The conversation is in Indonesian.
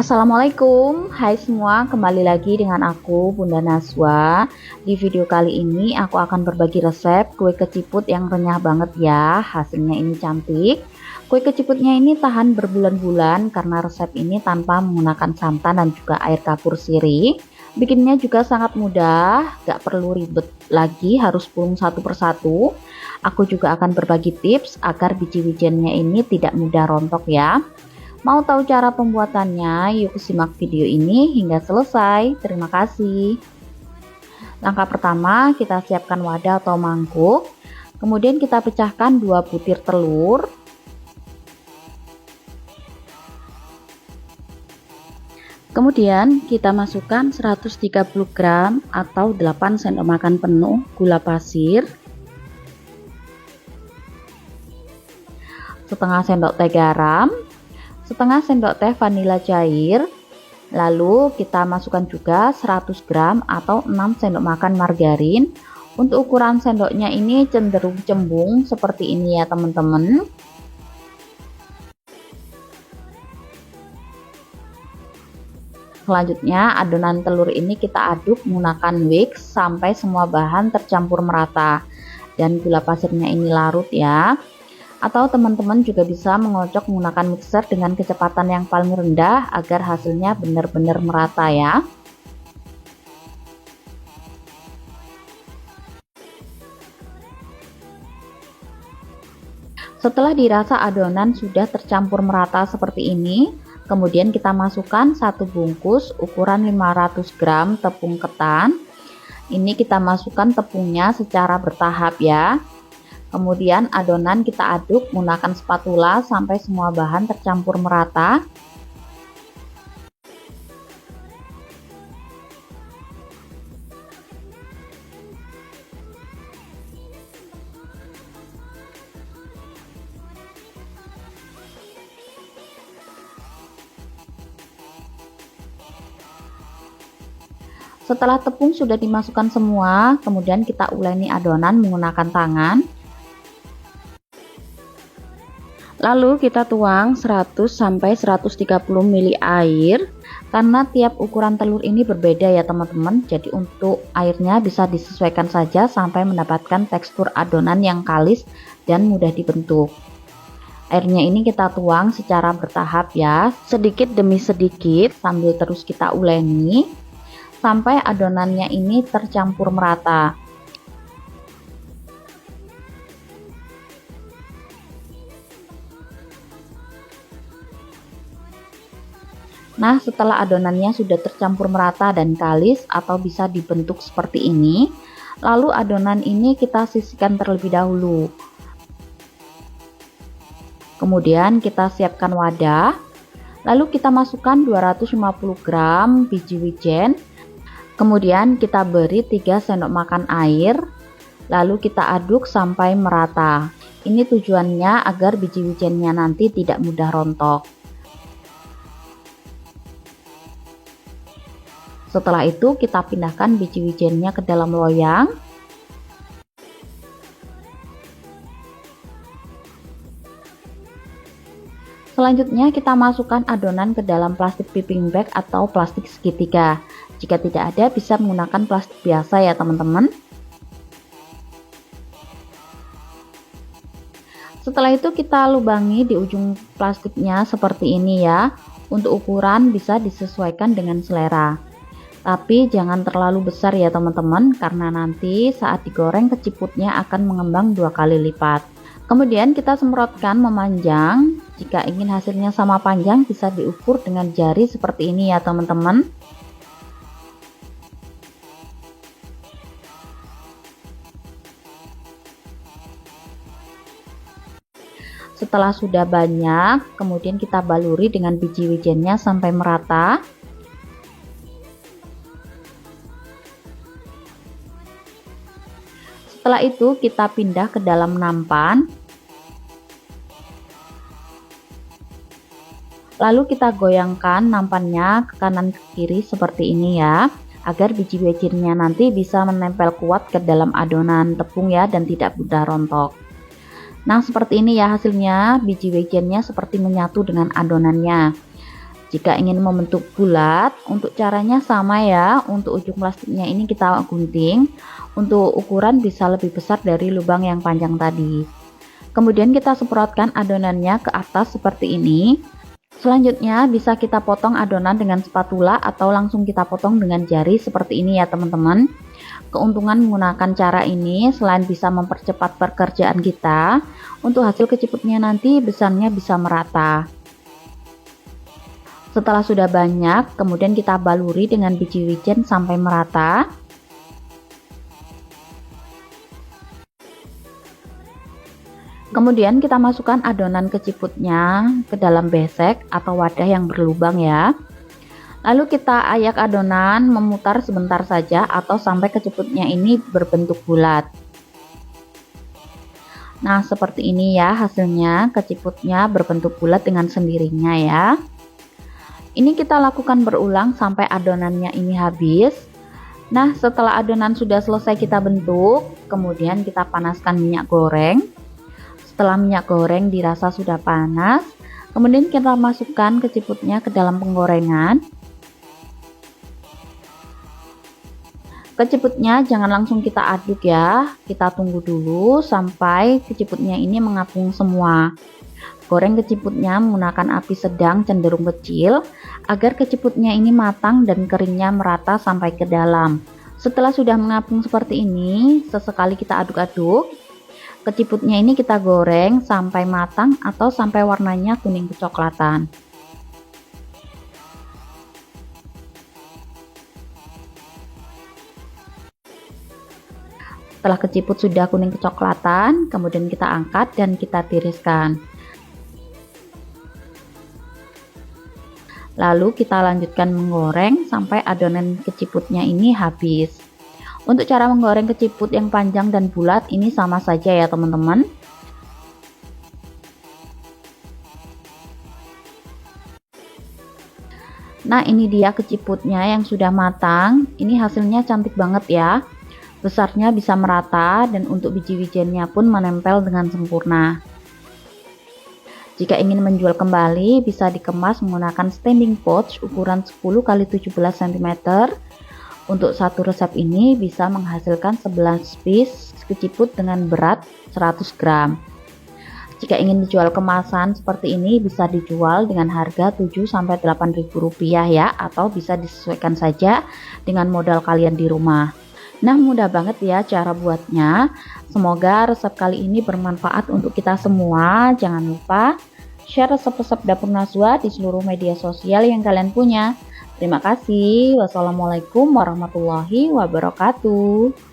Assalamualaikum, hai semua, kembali lagi dengan aku Bunda Naswa. Di video kali ini aku akan berbagi resep kue keciput yang renyah banget ya. Hasilnya ini cantik. Kue keciputnya ini tahan berbulan-bulan karena resep ini tanpa menggunakan santan dan juga air kapur sirih. Bikinnya juga sangat mudah, gak perlu ribet lagi harus pulung satu persatu. Aku juga akan berbagi tips agar biji-bijiannya ini tidak mudah rontok ya. Mau tahu cara pembuatannya? Yuk simak video ini hingga selesai. Terima kasih. Langkah pertama, kita siapkan wadah atau mangkuk. Kemudian kita pecahkan 2 butir telur. Kemudian kita masukkan 130 gram atau 8 sendok makan penuh gula pasir, setengah sendok teh garam, setengah sendok teh vanila cair, lalu kita masukkan juga 100 gram atau 6 sendok makan margarin. Untuk ukuran sendoknya ini cenderung cembung seperti ini ya teman-teman. Selanjutnya adonan telur ini kita aduk menggunakan whisk sampai semua bahan tercampur merata dan gula pasirnya ini larut ya. Atau teman-teman juga bisa mengocok menggunakan mixer dengan kecepatan yang paling rendah agar hasilnya benar-benar merata ya. Setelah dirasa adonan sudah tercampur merata seperti ini, kemudian kita masukkan 1 bungkus ukuran 500 gram tepung ketan. Ini kita masukkan tepungnya secara bertahap ya. Kemudian adonan kita aduk menggunakan spatula sampai semua bahan tercampur merata. Setelah tepung sudah dimasukkan semua, kemudian kita uleni adonan menggunakan tangan. Lalu kita tuang 100 sampai 130 ml air. Karena tiap ukuran telur ini berbeda ya teman-teman. Jadi untuk airnya bisa disesuaikan saja sampai mendapatkan tekstur adonan yang kalis dan mudah dibentuk. Airnya ini kita tuang secara bertahap ya, sedikit demi sedikit sambil terus kita uleni sampai adonannya ini tercampur merata. Nah, setelah adonannya sudah tercampur merata dan kalis atau bisa dibentuk seperti ini, lalu adonan ini kita sisihkan terlebih dahulu. Kemudian kita siapkan wadah, lalu kita masukkan 250 gram biji wijen, kemudian kita beri 3 sendok makan air, lalu kita aduk sampai merata. Ini tujuannya agar biji wijennya nanti tidak mudah rontok. Setelah itu kita pindahkan biji wijennya ke dalam loyang. Selanjutnya kita masukkan adonan ke dalam plastik piping bag atau plastik segitiga. Jika tidak ada bisa menggunakan plastik biasa ya teman-teman. Setelah itu kita lubangi di ujung plastiknya seperti ini ya. Untuk ukuran bisa disesuaikan dengan selera. Tapi jangan terlalu besar ya teman-teman, karena nanti saat digoreng keciputnya akan mengembang 2 kali lipat. Kemudian kita semprotkan memanjang. Jika ingin hasilnya sama panjang bisa diukur dengan jari seperti ini ya teman-teman. Setelah sudah banyak, kemudian kita baluri dengan biji wijennya sampai merata. Setelah itu kita pindah ke dalam nampan. Lalu kita goyangkan nampannya ke kanan ke kiri seperti ini ya, agar biji wijennya nanti bisa menempel kuat ke dalam adonan tepung ya dan tidak mudah rontok. Nah, seperti ini ya hasilnya, biji wijennya seperti menyatu dengan adonannya. Jika ingin membentuk bulat, untuk caranya sama ya. Untuk ujung plastiknya ini kita gunting. Untuk ukuran bisa lebih besar dari lubang yang panjang tadi. Kemudian kita semprotkan adonannya ke atas seperti ini. Selanjutnya bisa kita potong adonan dengan spatula atau langsung kita potong dengan jari seperti ini ya teman-teman. Keuntungan menggunakan cara ini selain bisa mempercepat pekerjaan kita, untuk hasil keciputnya nanti besarnya bisa merata. Setelah sudah banyak, kemudian kita baluri dengan biji wijen sampai merata. Kemudian kita masukkan adonan keciputnya ke dalam besek atau wadah yang berlubang ya. Lalu kita ayak adonan memutar sebentar saja atau sampai keciputnya ini berbentuk bulat. Nah, seperti ini ya hasilnya, keciputnya berbentuk bulat dengan sendirinya ya. Ini kita lakukan berulang sampai adonannya ini habis. Nah, setelah adonan sudah selesai kita bentuk, kemudian kita panaskan minyak goreng. Setelah minyak goreng dirasa sudah panas, kemudian kita masukkan keciputnya ke dalam penggorengan. Keciputnya jangan langsung kita aduk ya, kita tunggu dulu sampai keciputnya ini mengapung semua. Goreng keciputnya menggunakan api sedang cenderung kecil agar keciputnya ini matang dan keringnya merata sampai ke dalam. Setelah sudah mengapung seperti ini, sesekali kita aduk-aduk. Keciputnya ini kita goreng sampai matang atau sampai warnanya kuning kecoklatan. Setelah keciput sudah kuning kecoklatan, kemudian kita angkat dan kita tiriskan. Lalu kita lanjutkan menggoreng sampai adonan keciputnya ini habis. Untuk cara menggoreng keciput yang panjang dan bulat ini sama saja ya teman-teman. Nah, ini dia keciputnya yang sudah matang. Ini hasilnya cantik banget ya. Besarnya bisa merata dan untuk biji wijennya pun menempel dengan sempurna. Jika ingin menjual kembali, bisa dikemas menggunakan standing pouch ukuran 10 x 17 cm. Untuk satu resep ini bisa menghasilkan 11 piece keciput dengan berat 100 gram. Jika ingin dijual kemasan seperti ini, bisa dijual dengan harga 7-8 ribu rupiah ya, atau bisa disesuaikan saja dengan modal kalian di rumah. Nah, mudah banget ya cara buatnya. Semoga resep kali ini bermanfaat untuk kita semua. Jangan lupa share resep-resep dapur Nazwa di seluruh media sosial yang kalian punya. Terima kasih. Wassalamualaikum warahmatullahi wabarakatuh.